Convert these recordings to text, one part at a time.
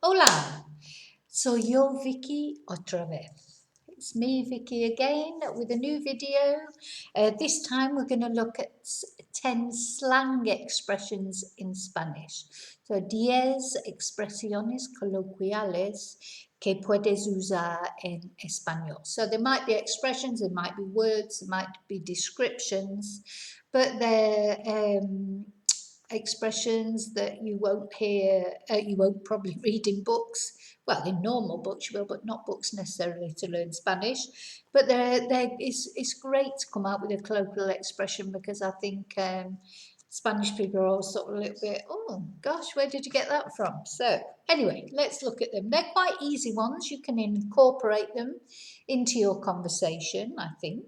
Hola, soy yo Vicky otra vez. It's me, Vicky, again with a new video. This time we're going to look at 10 slang expressions in Spanish. So, 10 expresiones coloquiales que puedes usar en español. So, there might be expressions, there might be words, there might be descriptions, but they're expressions that you won't hear, you won't probably read in books. Well, in normal books you will, but not books necessarily to learn Spanish. But it's great to come out with a colloquial expression because I think Spanish people are all sort of a little bit, oh gosh, where did you get that from? So anyway, let's look at them. They're quite easy ones. You can incorporate them into your conversation, I think.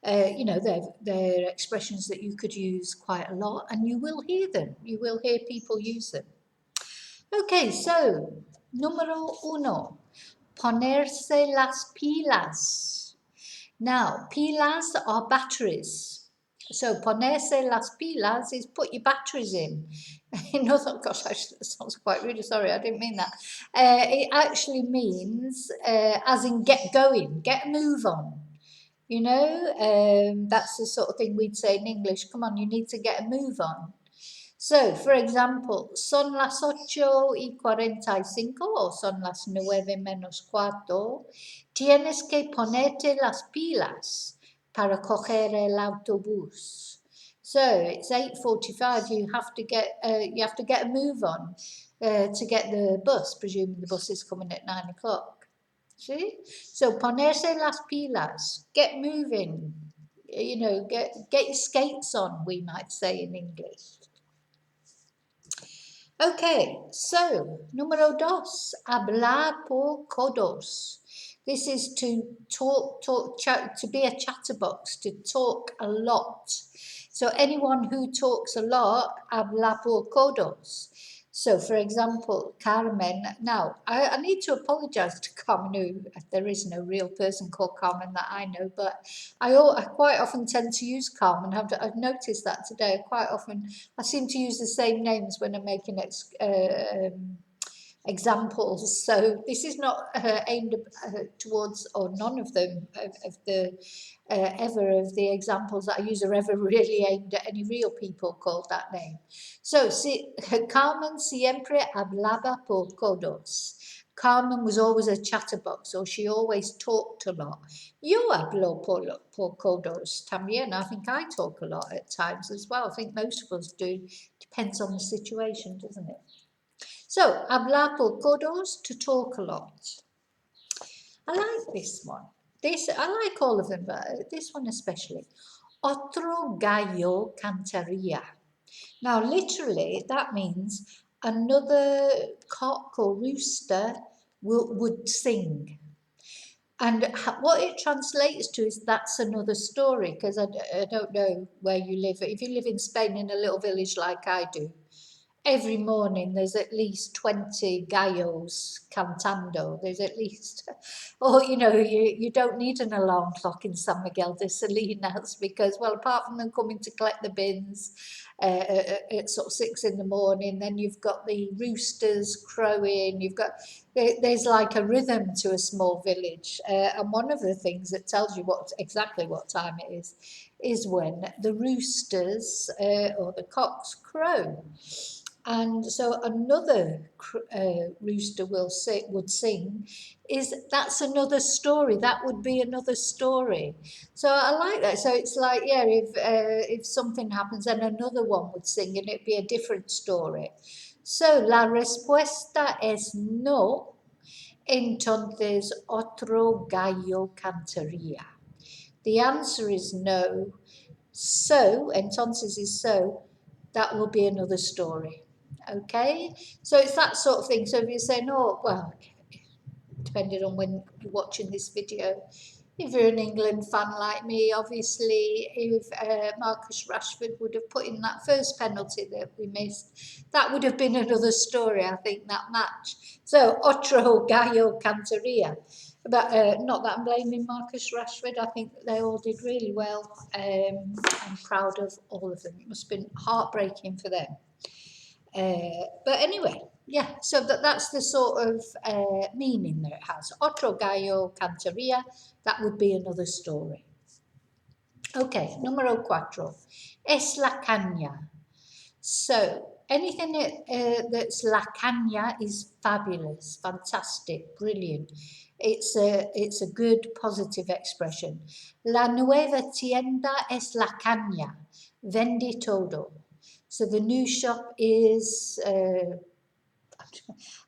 They're expressions that you could use quite a lot, and you will hear them. You will hear people use them. Okay, so número uno, ponerse las pilas. Now, pilas are batteries. So ponerse las pilas is put your batteries in. Gosh, that sounds quite rude. Sorry, I didn't mean that. It actually means, as in get going, get a move on. That's the sort of thing we'd say in English. Come on, you need to get a move on. So, for example, son las 8:45 o son las 9:45. Tienes que ponerte las pilas para coger el autobús. So it's 8:45. You have to get a move on to get the bus, presuming the bus is coming at 9 o'clock. See? So ponerse las pilas, get moving, get your skates on, we might say in English. Okay, so número dos, hablar por codos. This is to to be a chatterbox, to talk a lot. So anyone who talks a lot, habla por codos. So, for example, Carmen. Now, I need to apologise to Carmen, who there is no real person called Carmen that I know, but I quite often tend to use Carmen. I've noticed that today. Quite often, I seem to use the same names when I'm making examples. So this is not aimed towards, or none of them of the ever of the examples that I use are ever really aimed at any real people called that name. So Carmen siempre hablaba por codos. Carmen was always a chatterbox, or she always talked a lot. Yo hablo por codos también. I think I talk a lot at times as well. I think most of us do. Depends on the situation, doesn't it? So, hablar por codos, to talk a lot. I like this one. I like all of them, but this one especially. Otro gallo cantaría. Now, literally, that means another cock or rooster would sing. And what it translates to is that's another story, because I don't know where you live. If you live in Spain in a little village like I do, every morning there's at least 20 gallos cantando. There's at least, or you don't need an alarm clock in San Miguel de Salinas because, well, apart from them coming to collect the bins at sort of 6 in the morning, then you've got the roosters crowing. There's like a rhythm to a small village, and one of the things that tells you exactly what time it is when the roosters or the cocks crow. And so another rooster would sing, that's another story. That would be another story. So I like that. So it's like, yeah, if something happens, then another one would sing, and it'd be a different story. So la respuesta es no. Entonces otro gallo cantaría. The answer is no. So, entonces is so. That will be another story. Okay, so it's that sort of thing. So if you're saying, oh, well, depending on when you're watching this video, if you're an England fan like me, obviously, if Marcus Rashford would have put in that first penalty that we missed, that would have been another story, I think, that match. So, otro gallo cantaría. But not that I'm blaming Marcus Rashford. I think they all did really well. I'm proud of all of them. It must have been heartbreaking for them. But anyway, yeah, so that's the sort of meaning that it has. Otro gallo, cantaría, that would be another story. Okay, número cuatro. Es la caña. So anything that's la caña is fabulous, fantastic, brilliant. It's a good positive expression. La nueva tienda es la caña. Vende todo. So the new shop is.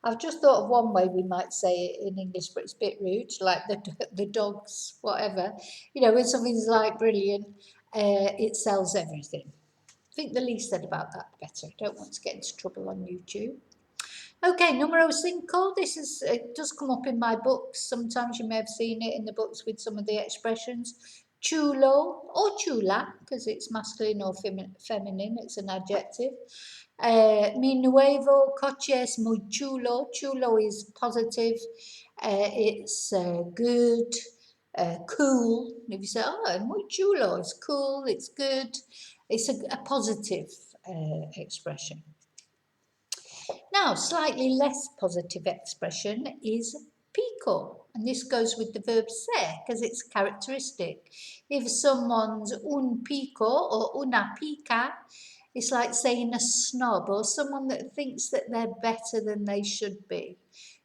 I've just thought of one way we might say it in English, but it's a bit rude, like the dogs, whatever. You know, when something's like brilliant, it sells everything. I think the least said about that, the better. I don't want to get into trouble on YouTube. Okay, numero cinco. This is, it does come up in my books. Sometimes you may have seen it in the books with some of the expressions. Chulo or chula, because it's masculine or feminine, it's an adjective. Mi nuevo coche es muy chulo. Chulo is positive. It's good, cool. If you say, oh, muy chulo, it's cool, it's good. It's a positive expression. Now, slightly less positive expression is pico, and this goes with the verb ser because it's characteristic. If someone's un pico or una pica, it's like saying a snob or someone that thinks that they're better than they should be.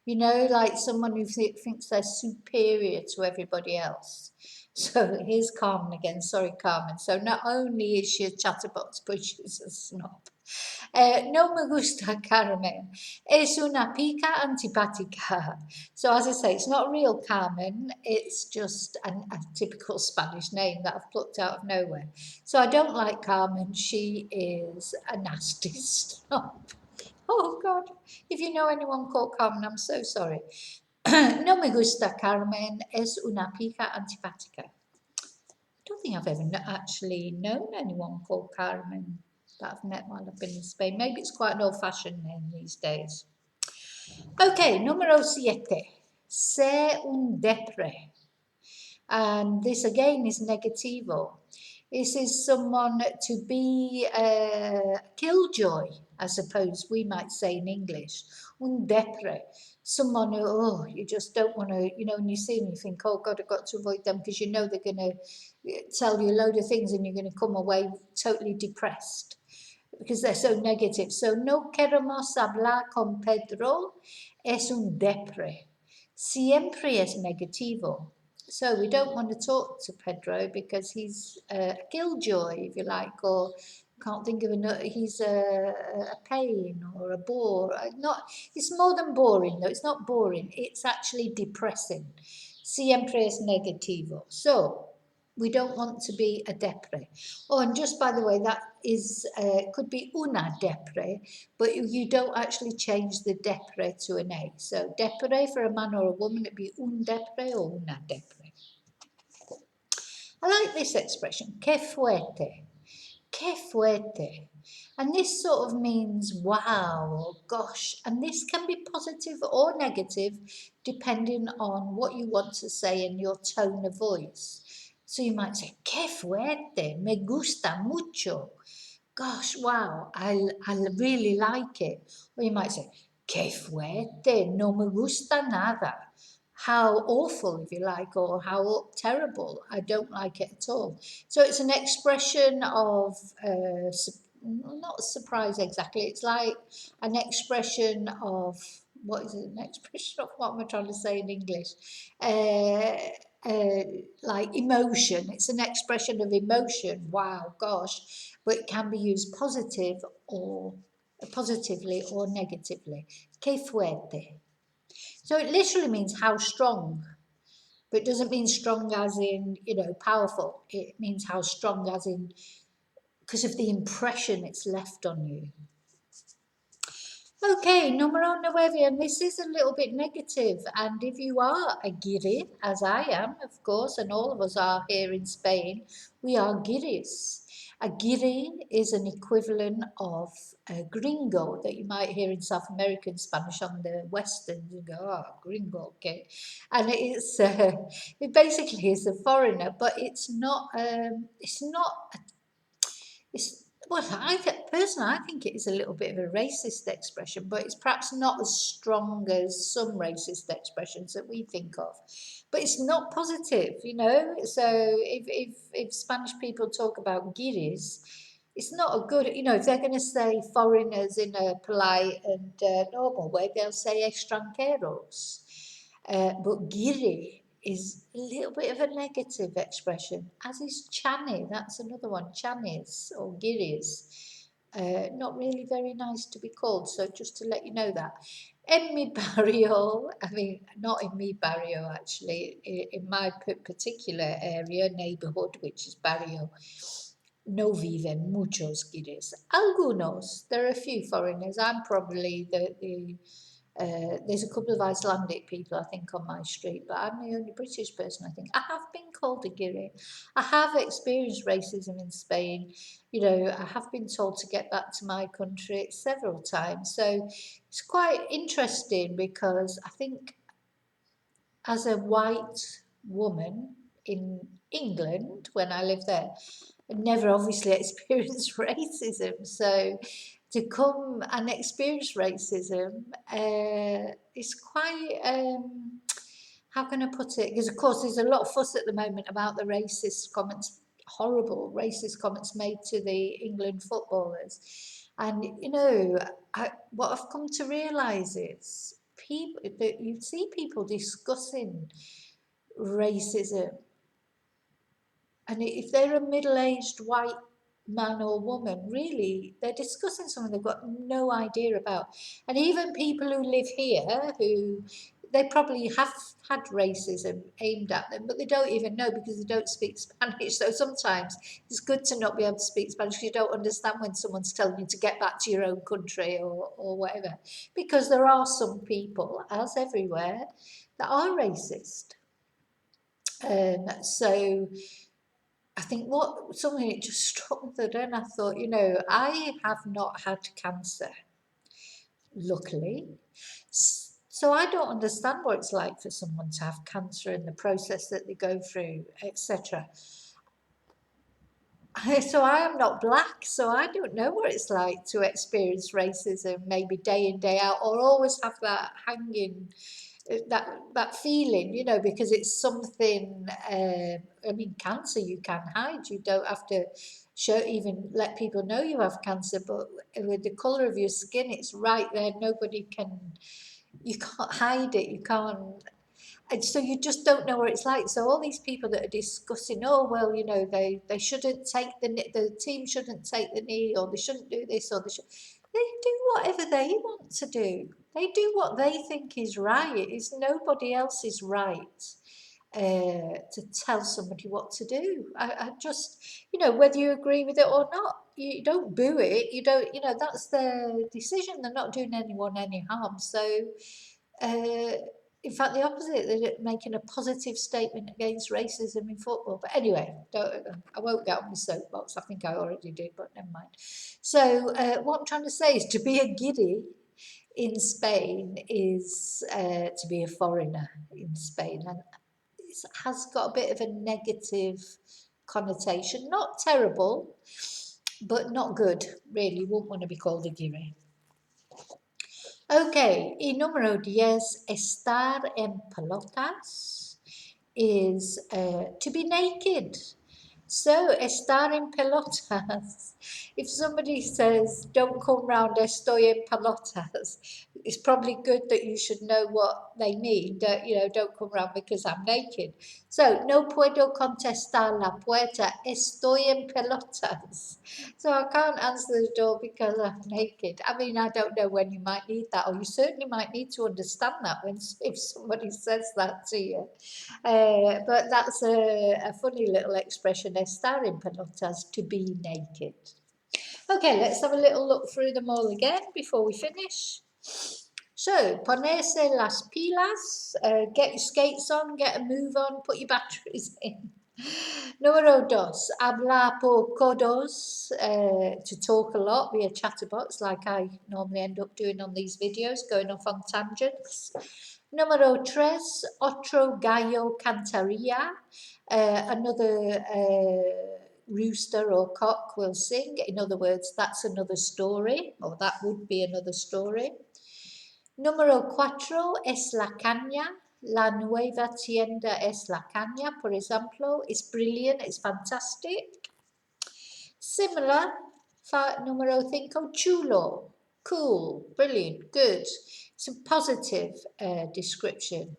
You know, like someone who thinks they're superior to everybody else. So here's Carmen again. Sorry, Carmen. So not only is she a chatterbox, but she's a snob. No me gusta Carmen. Es una pica antipática. So as I say, it's not real Carmen. It's just a typical Spanish name that I've plucked out of nowhere. So I don't like Carmen. She is a nasty snob. Oh God, if you know anyone called Carmen, I'm so sorry. No me gusta Carmen. Es una pica antipática. I don't think I've ever actually known anyone called Carmen that I've met while I've been in Spain. Maybe it's quite an old-fashioned name these days. Okay, número siete. Ser un depre. And this again is negativo. This is someone to be killjoy, I suppose we might say in English. Un depre. Someone who, oh, you just don't want to, you know, when you see them, you think, oh God, I've got to avoid them because you know they're going to tell you a load of things and you're going to come away totally depressed because they're so negative. So, no queremos hablar con Pedro, es un depre. Siempre es negativo. So we don't want to talk to Pedro because he's a killjoy, if you like, or can't think of another. He's a pain or a bore. Not. It's more than boring, though. It's not boring. It's actually depressing. Siempre es negativo. So we don't want to be a depre. Oh, and just by the way, that is could be una depre, but you don't actually change the depre to an A. So depre for a man or a woman, it'd be un depre or una depre. I like this expression, que fuerte. Que fuerte. And this sort of means wow or gosh. And this can be positive or negative depending on what you want to say and your tone of voice. So you might say, que fuerte, me gusta mucho. Gosh, wow, I really like it. Or you might say, que fuerte, no me gusta nada. How awful, if you like, or how terrible. I don't like it at all. So it's an expression of, not surprise exactly, it's like an expression of, what is it, an expression of, what am I trying to say in English? Like emotion. It's an expression of emotion. Wow, gosh. But it can be used positively or negatively. Que fuerte. So it literally means how strong. But it doesn't mean strong as in, you know, powerful. It means how strong as in because of the impression it's left on you. Okay, número nueve, and this is a little bit negative. And if you are a guiri, as I am, of course, and all of us are here in Spain, we are guiris. A guiri is an equivalent of a gringo that you might hear in South American Spanish on the Western. You go, oh, gringo, okay. And it basically is a foreigner, but it's not, it's Well, personally, I think it is a little bit of a racist expression, but it's perhaps not as strong as some racist expressions that we think of. But it's not positive, you know. So if Spanish people talk about guiris, it's not a good, you know, if they're going to say foreigners in a polite and normal way, they'll say extranjeros. But guiri is a little bit of a negative expression, as is chani. That's another one, chanis or giris. Not really very nice to be called, so just to let you know that. En mi barrio, I mean, not in mi barrio actually, in my particular area, neighborhood, which is barrio, no viven muchos guiris. Algunos, there are a few foreigners. I'm probably there's a couple of Icelandic people, I think, on my street, but I'm the only British person, I think. I have been called a guiri. I have experienced racism in Spain. You know, I have been told to get back to my country several times. So it's quite interesting because I think as a white woman in England, when I lived there, I never obviously experienced racism. So to come and experience racism is quite, how can I put it? Because, of course, there's a lot of fuss at the moment about the racist comments, horrible racist comments made to the England footballers. And, you know, what I've come to realise is people, that you see people discussing racism, and if they're a middle-aged white man or woman, really, they're discussing something they've got no idea about. And even people who live here, who they probably have had racism aimed at them, but they don't even know because they don't speak Spanish. So sometimes it's good to not be able to speak Spanish because you don't understand when someone's telling you to get back to your own country or whatever. Because there are some people, as everywhere, that are racist. So I think something that just struck me then, I thought, you know, I have not had cancer, luckily. So I don't understand what it's like for someone to have cancer and the process that they go through, etc. So I am not black, so I don't know what it's like to experience racism, maybe day in, day out, or always have that hanging, that feeling, you know, because it's something. I mean, cancer you can hide. You don't have to even let people know you have cancer. But with the color of your skin, it's right there. Nobody can. You can't hide it. You can't. And so you just don't know what it's like. So all these people that are discussing, oh well, you know, they shouldn't take the team shouldn't take the knee, or they shouldn't do this, or they do whatever they want to do. They do what they think is right. It's nobody else's right to tell somebody what to do. I just, you know, whether you agree with it or not, you don't boo it. You don't, you know, that's their decision. They're not doing anyone any harm. So. Uh, in fact, the opposite, they're making a positive statement against racism in football. But anyway, I won't get on my soapbox. I think I already did, but never mind. So, what I'm trying to say is to be a giddy in Spain is to be a foreigner in Spain. And it has got a bit of a negative connotation. Not terrible, but not good, really. You wouldn't want to be called a giddy. Ok, y número 10, estar en pelotas is to be naked. So, estar en pelotas. If somebody says, don't come round, estoy en pelotas, it's probably good that you should know what they mean. You know, don't come round because I'm naked. So, no puedo contestar la puerta, estoy en pelotas. So, I can't answer the door because I'm naked. I mean, I don't know when you might need that, or you certainly might need to understand that if somebody says that to you. But that's a funny little expression, estar en pelotas, to be naked. Okay, let's have a little look through them all again before we finish. So, ponerse las pilas, get your skates on, get a move on, put your batteries in. Número dos, hablar por codos, to talk a lot via chatterbox, like I normally end up doing on these videos, going off on tangents. Número tres, otro gallo cantaría, another rooster or cock will sing. In other words, that's another story, or that would be another story. Número 4 es la caña. La nueva tienda es la caña, por ejemplo. It's brilliant, it's fantastic. Similar, número 5, chulo. Cool, brilliant, good. It's a positive description.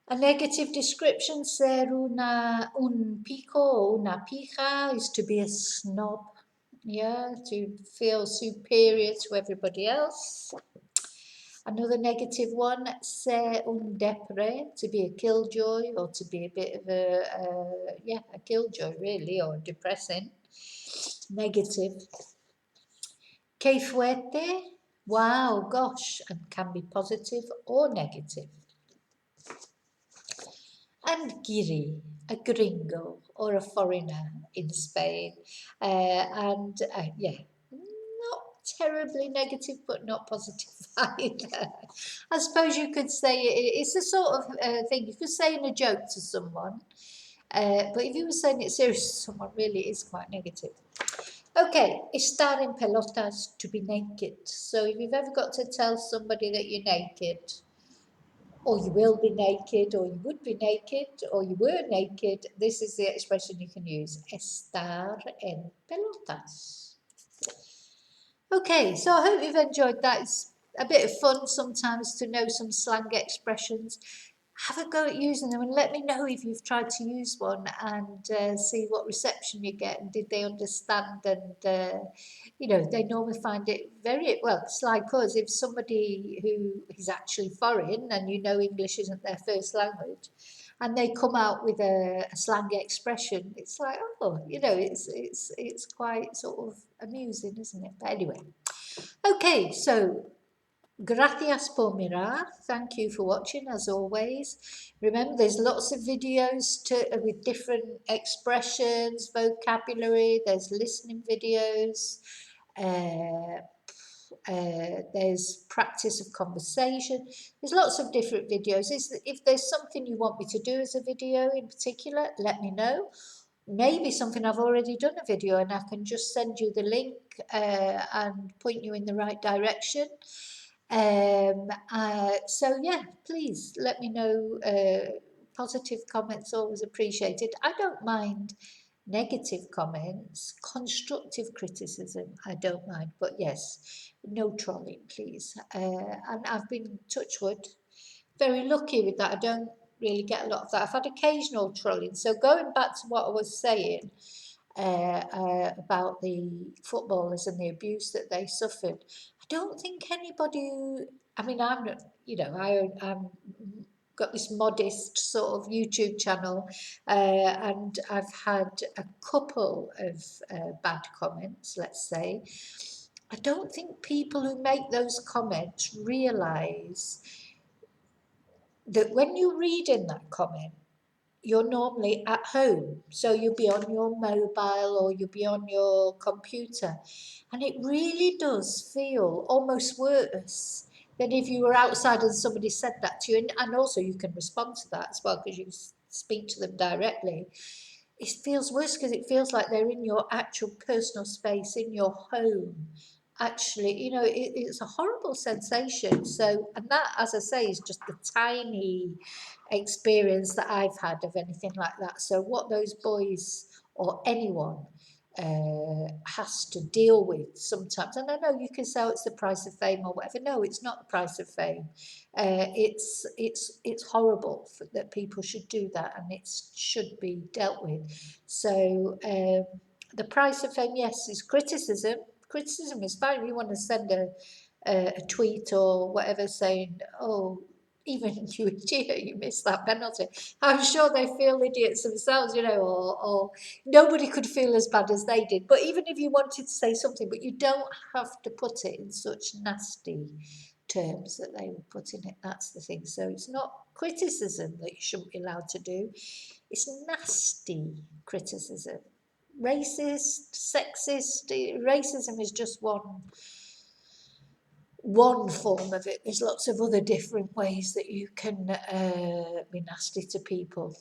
A negative description, ser un pijo or una pija, is to be a snob. Yeah, to feel superior to everybody else. Another negative one, ser un depre, to be a killjoy or to be a bit of a killjoy really, or depressing. Negative. Que fuerte, wow, gosh, and can be positive or negative. And guiri, a gringo or a foreigner in Spain. Not terribly negative, but not positive either. I suppose you could say it's a sort of thing you could say in a joke to someone, but if you were saying it seriously to someone, really it is quite negative. Okay, estar en pelotas, to be naked. So if you've ever got to tell somebody that you're naked, or you will be naked, or you would be naked, or you were naked, this is the expression you can use, estar en pelotas. Okay, so I hope you've enjoyed that. It's a bit of fun sometimes to know some slang expressions. Have a go at using them and let me know if you've tried to use one and see what reception you get and did they understand and they normally find it very well. It's like us, if somebody who is actually foreign and English isn't their first language and they come out with a slang expression, it's like, it's quite sort of amusing, isn't it? But anyway, okay, so Gracias por mirar. Thank you for watching, as always. Remember, there's lots of videos with different expressions, vocabulary. There's listening videos. There's practice of conversation. There's lots of different videos. If there's something you want me to do as a video in particular, let me know. Maybe something I've already done a video and I can just send you the link and point you in the right direction. So yeah, please let me know. Positive comments always appreciated. I don't mind negative comments, constructive criticism, I don't mind, but yes, no trolling, please. And I've been, touch wood, very lucky with that. I don't really get a lot of that. I've had occasional trolling. So going back to what I was saying about the footballers and the abuse that they suffered, I don't think anybody who, I mean, I'm not, I'm got this modest sort of YouTube channel and I've had a couple of bad comments, let's say. I don't think people who make those comments realise that when you read in that comment, you're normally at home. So you'll be on your mobile or you'll be on your computer. And it really does feel almost worse than if you were outside and somebody said that to you. And also you can respond to that as well because you speak to them directly. It feels worse because it feels like they're in your actual personal space, in your home. Actually, it's a horrible sensation. So, and that, as I say, is just the tiny experience that I've had of anything like that. So what those boys or anyone has to deal with sometimes, and I know you can say, oh, it's the price of fame or whatever. No, it's not the price of fame. It's horrible that people should do that, and it should be dealt with. So the price of fame, yes, is criticism. Criticism is fine. You want to send a tweet or whatever saying, oh, even you idiot, you missed that penalty. I'm sure they feel idiots themselves, or nobody could feel as bad as they did. But even if you wanted to say something, but you don't have to put it in such nasty terms that they were putting it. That's the thing. So it's not criticism that you shouldn't be allowed to do. It's nasty criticism. Racist, sexist, racism is just one form of it. There's lots of other different ways that you can be nasty to people.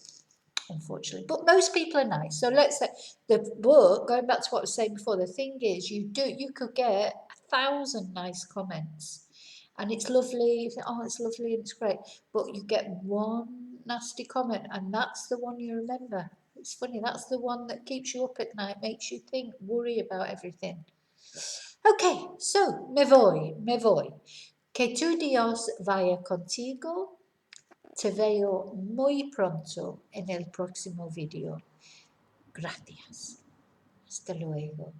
unfortunately. But most people are nice. So let's say the book, going back to what I was saying before, the thing is you could get 1,000 nice comments and it's lovely, you think, oh, it's lovely and it's great, but you get one nasty comment and that's the one you remember. It's funny, that's the one that keeps you up at night, makes you think, worry about everything. Okay, so me voy. Que tu Dios vaya contigo. Te veo muy pronto en el próximo video. Gracias. Hasta luego.